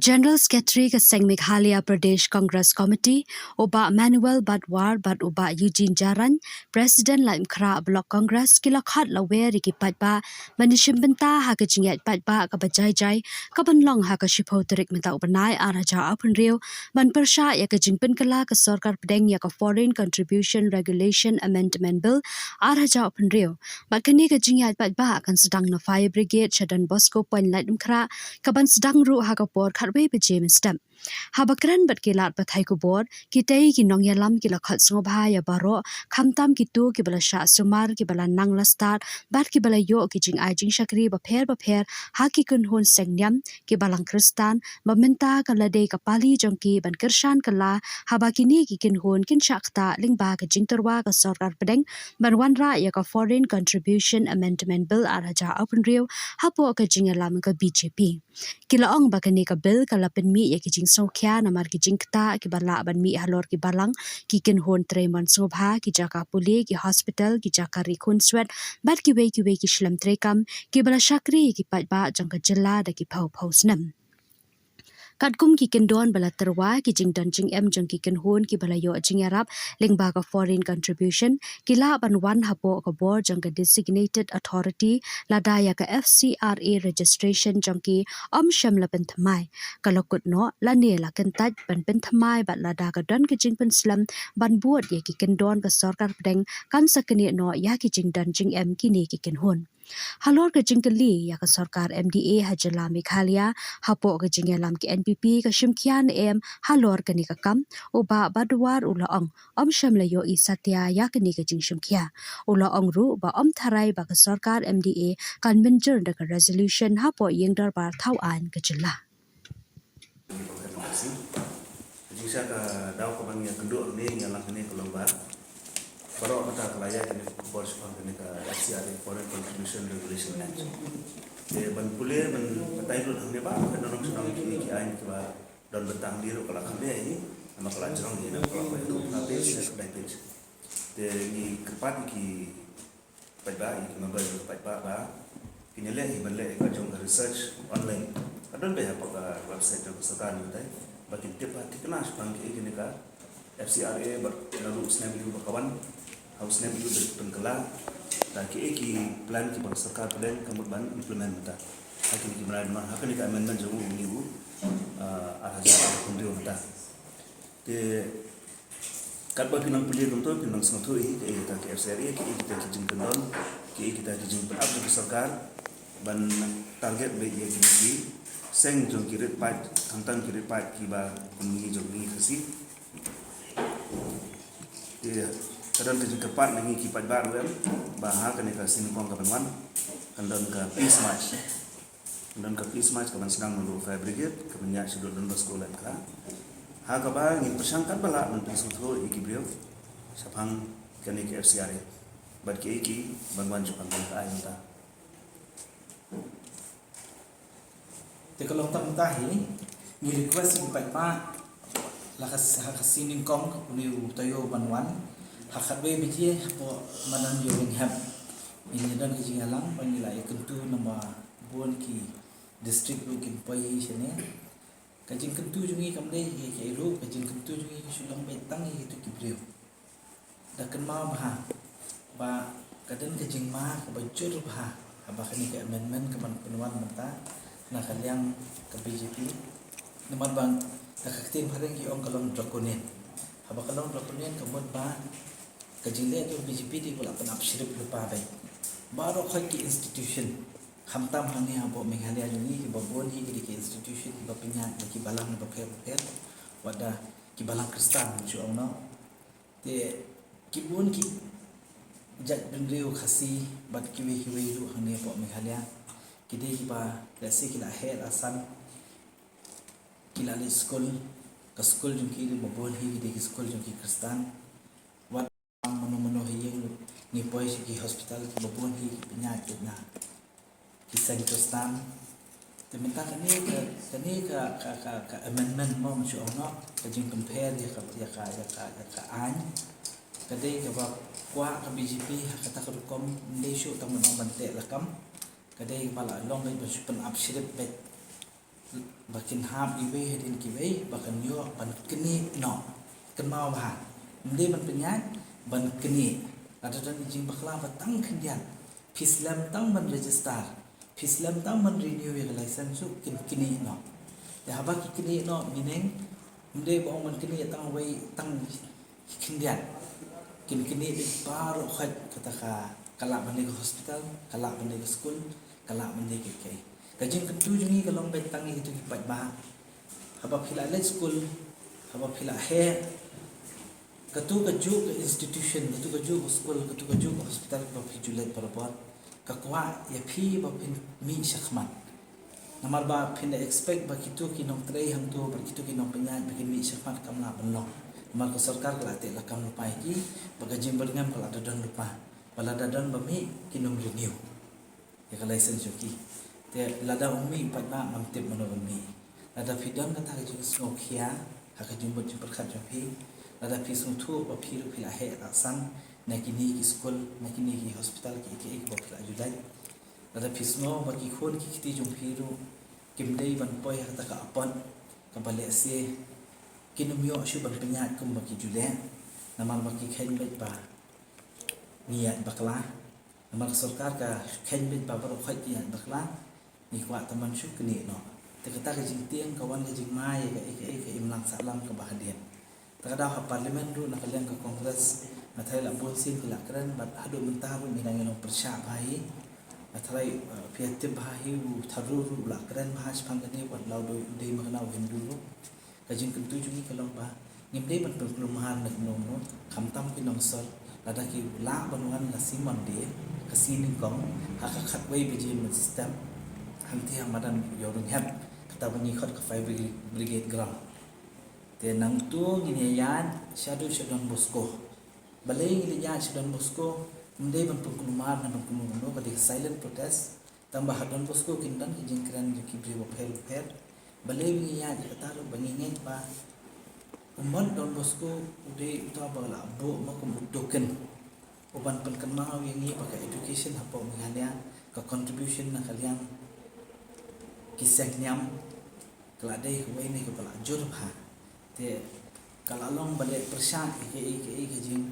General Secretary ke Seng Meghalaya Pradesh Congress Committee Oba Manuel Badwar Bad Oba Eugene Jaran President Laim Kra Block Congress kilakhat lawe riki patba manishim benta ha ke jingyat patba ka bajai ka banlong ha ka shipho terik menta ubanai araja apun riu ban persha ya ke jingpen kala ke sarkar pedeng ya ka Foreign Contribution Regulation Amendment Bill araja apun riu bakani ke jingyat patba akan sedang na Fire Brigade Shadan Bosco Point Laim Kra ka ban sedang ru ha ka por khatwe pe James Stem habakran bat kilat pathai ku bor kitei ki nong yalam ki lakhat sngobha ya baro khamtam ki tu ki bala sha sumar ki bala nang la start bat ki bala yo ki jing ai jing shakri ba pher ha ki kun hon sengyam ki balang kristan mamenta ka lade ka pali jongki ban kershan kala habakini ki kin hon kin shakta lingba ka jing terwa ka sarkar pedeng ban wanra ya ka Foreign Contribution Amendment Bill araja apun riu hapo ka jing yalam ka BJP kilaong bakani ka bill ka lapin mi ya ki jing sokya namar ki jing kta ki bala ban mi halor ki balang ki kin hon treman sobha ki jaka puli ki hospital ki jaka rikun swet bat ki wei ki shlam trekam ki bala shakri ki patba jangka jela da ki phau snam Katkum ki kendon bala terwa ki jing dan jing em jang ki ken hon ki bala yo jing arab lingba ka Foreign Contribution kila ban wan hapo ka bor jang ka Designated Authority ladaya ka FCRA registration jang ki sham la pen thamai kalokut no la ne la kan tat ban pen thamai bat lada ka don ki jing pen slam ban buat ye ki kendon ka sarkar pedeng kan sakani no ya ki jing dan jing em ki ne ki ken hon halor ke jingkeli ya ka sarkar MDA hajala Meghalaya hapo ke jingelam ki NPP ka shimkhian em halor ke ni ka kam oba badwar ulaong shamla yo I satya ya ke ni ka jing shimkhia ulaong ru ba tharai ba ka sarkar MDA kan menjer da ka resolution hapo yengdar bar thau an ka jila Jika ka daw ko bang kendo ni yang lang ni keluar baru mata kelaya ini bos ini ka FCRA Foreign Contribution Regulation Act. Ban pulih ban patai dulu hangnya ba kan orang sedang ki ain ki ba don betang diru kala khambe ini nama kala jang ni nama kala itu tapi sudah page. Ni kepat ki pada ki member pada ba kinyele iballe ka jong research online. Kadon be apa website ko sarkar ni tai bagi debat dikenas bang ki ini ka FCRA lalu snap itu kawan harus snap itu berpengkelah dan ki plan ki bang sarkar plan kamut ban implement mata akin ki merai man hakan ki amendment jo ni bu araja kundio mata te kat ba pinang pili dum to pinang sangto ki ta ki FCRA ki kita ki jing pendon ki kita ki jing ab jo sarkar ban target be ye ki seng jong ki ret pat kantang ki ret pat ki ba kungi jong ni kasi kadang tu cepat nengi kipat baru bahar kan ka sini kong ka banwan kadang ka peace march kaban sedang nulu Fire Brigade ka banyak sudut dan bersekolah ka ha ka ba ngi persangkat bala menteri sutro iki beliau sapang kan ki FCRA bad ki iki banwan jupan ka ai ta te kalau tam tahi ni request kipat pa lakas sini kong ni tayo banwan hakatwe biji po manan yoring hab ini dan ki jingalang panila ikentu nama buon ki district lu kin pai sene kajing kentu jungi kamde ki ru kajing kentu jungi sulang betang itu ki brio dakan ma ba kaden kajing ma ka bajur bah abakani ke amendment ke penuan mata na kalyang ke BJP naman bang nakaktim hareng ki ong kalong drakonin abakalong drakonin kamot ba kajile tu BJP di pula penap sirip lupa baik baru ki institution hamtam hani abo Meghalaya ni babon hi ki institution ba pinya ki balang ba pher wada ki balang kristan ju ono te ki bon ki jak bendrio khasi bat ki we ru hani abo Meghalaya ki de ki ba resi ki la her asan ki la school ka school jung ki babon hi ki school jung ki kristan ni poi ki hospital ki babon hi penyakit na kisah di Tostan tementak kani ka amendment mo masuk ono kajing compare ya ka an kadai ka ba kwa ka BJP kata ka kom lesho tamu no bante lakam kadai bala long lai bersupan absirip bet bakin hap iwe hedin kiwe bakan yo ban keni no kan mau bah mende ban penyat ban keni ada dan jing bakla batang kendian Pislam tang ban register Pislam tang ban renew your license su keni no ya haba keni no meaning mende bong ban keni tang wei tang kendian kini di baru khat kata kalak bande ke hospital kalak bande ke school kalak bande ke kai kajing ketu jungi kalau bentang itu kipat bah haba phila le school haba phila he ketu keju ke institution ketu keju ke school ketu keju ke hospital ba phijulet parapor kakwa ya phi ba phin mi shakhmat namar ba phin expect ba kitu kinong trei hang tu ba kitu kinong penyat bikin mi shakhmat kamla benlo maka sarkar kelate lakam lupa iki bagajing beringan kalau ada lupa pala dadan bami kinom renew ya kalau license joki te lada umi patna mamtip monogami lada fidan kata kajing snokia hakajing bot perkhat jopi lada pisung thu ba phiru phila he asan nakini ki school nakini ki hospital ki ek bot la judai lada pisno ba ki khon ki khiti jum phiru kimdei ban poi hata ka apon ka bale se kinumyo asyu ban penyat kum bagi jule namal bagi khain bet ba niat bakla namal sarkar ka khain bet ba baro khait niat bakla ni kwa taman syu kini no te kata ka jing tiang kawan ka jing mai ka imlang salam ka bahadian takada ha parlimen ru na kaleng ka kongres mathai la bon sin kala kran bat hadu mentah ru minang no persya bhai mathai piatib bhai u tharu ru la kran bhas phangani wat laudo dei magna hindu ru kajing kentu jungi kalau ba ngimde ban perumahan nak nomo khamtam ki nongsor lada ki la banwan la simon de kasinin kong hakakhat wei biji system hanti hamadan yorung hab kata bunyi khot ka 5 brigade ground te nang tu ngini yan shadon bosco balai ngini yan shadon bosco mde ban perumahan na ban perumahan ka silent protest tambah hadon bosco kindan ki jingkran ki bribo pel balai niya kata ro bangingin pa umon don bosco ude uta bala bo makum token uban pen kenal yang ni pakai education apa mengalia ke contribution na kalian kisah nyam keladai huai ni kepala jur ha te kalau long balai persya ke jing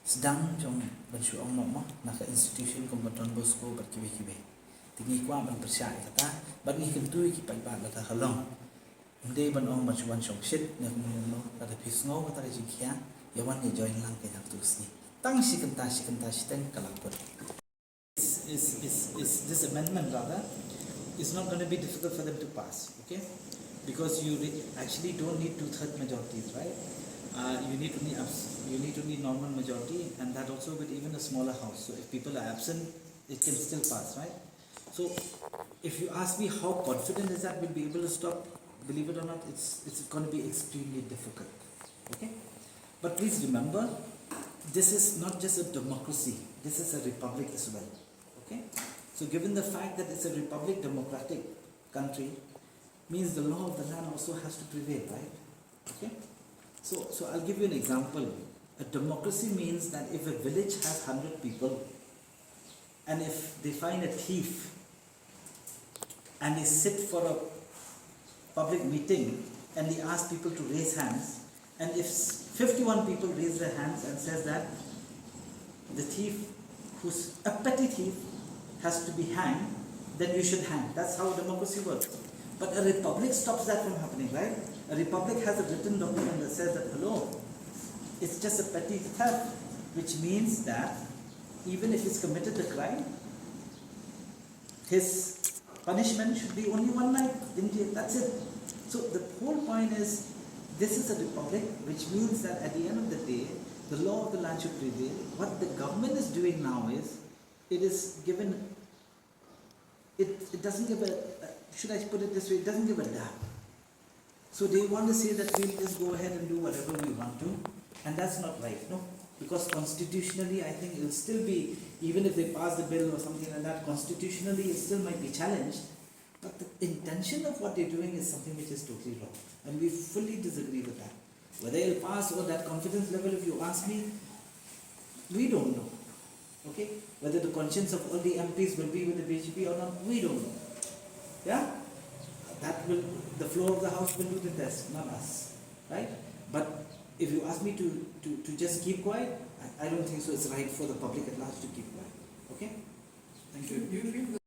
sedang jong bersu ong mama nak institution kompeton bosco berkibe-kibe tinggi kwa ban persya kata ban ni kentu ki pai ba la ta halong ndei ban ong ban chuan chong shit ne mo kata pisngo kata ji khia yawan ni join lang ke tak tusi tang si kenta siten kalakot is this amendment rather is not going to be difficult for them to pass, okay, because you actually don't need 2/3 majorities, right? You need only normal majority, and that also with even a smaller house. So if people are absent, it can still pass, right? So, if you ask me how confident is that we'll be able to stop, believe it or not, it's going to be extremely difficult. Okay? But please remember, this is not just a democracy, this is a republic as well. Okay? So given the fact that it's a republic, democratic country, means the law of the land also has to prevail, right? Okay? So I'll give you an example. A democracy means that if a village has 100 people, and if they find a thief, and they sit for a public meeting and they ask people to raise hands, and if 51 people raise their hands and says that the thief, who's a petty thief, has to be hanged, then you should hang. That's how democracy works. But a republic stops that from happening, right? A republic has a written document that says that, hello, it's just a petty theft, which means that even if he's committed the crime, his punishment should be only 1 night in jail. That's it. So the whole point is, this is a republic, which means that at the end of the day, the law of the land should prevail. What the government is doing now is, it doesn't give a, should I put it this way, it doesn't give a damn. So they want to say that we'll just go ahead and do whatever we want to, and that's not right, no? Because constitutionally, I think it'll still be, even if they pass the bill or something like that, constitutionally it still might be challenged, but the intention of what they're doing is something which is totally wrong, and we fully disagree with that. Whether it'll pass or that confidence level, if you ask me, we don't know. Okay? Whether the conscience of all the MPs will be with the BJP or not, we don't know. Yeah? that will, the floor of the house will do the test, not us, right? But if you ask me to just keep quiet, I don't think so. It's right for the public at large to keep quiet. Okay? Thank you.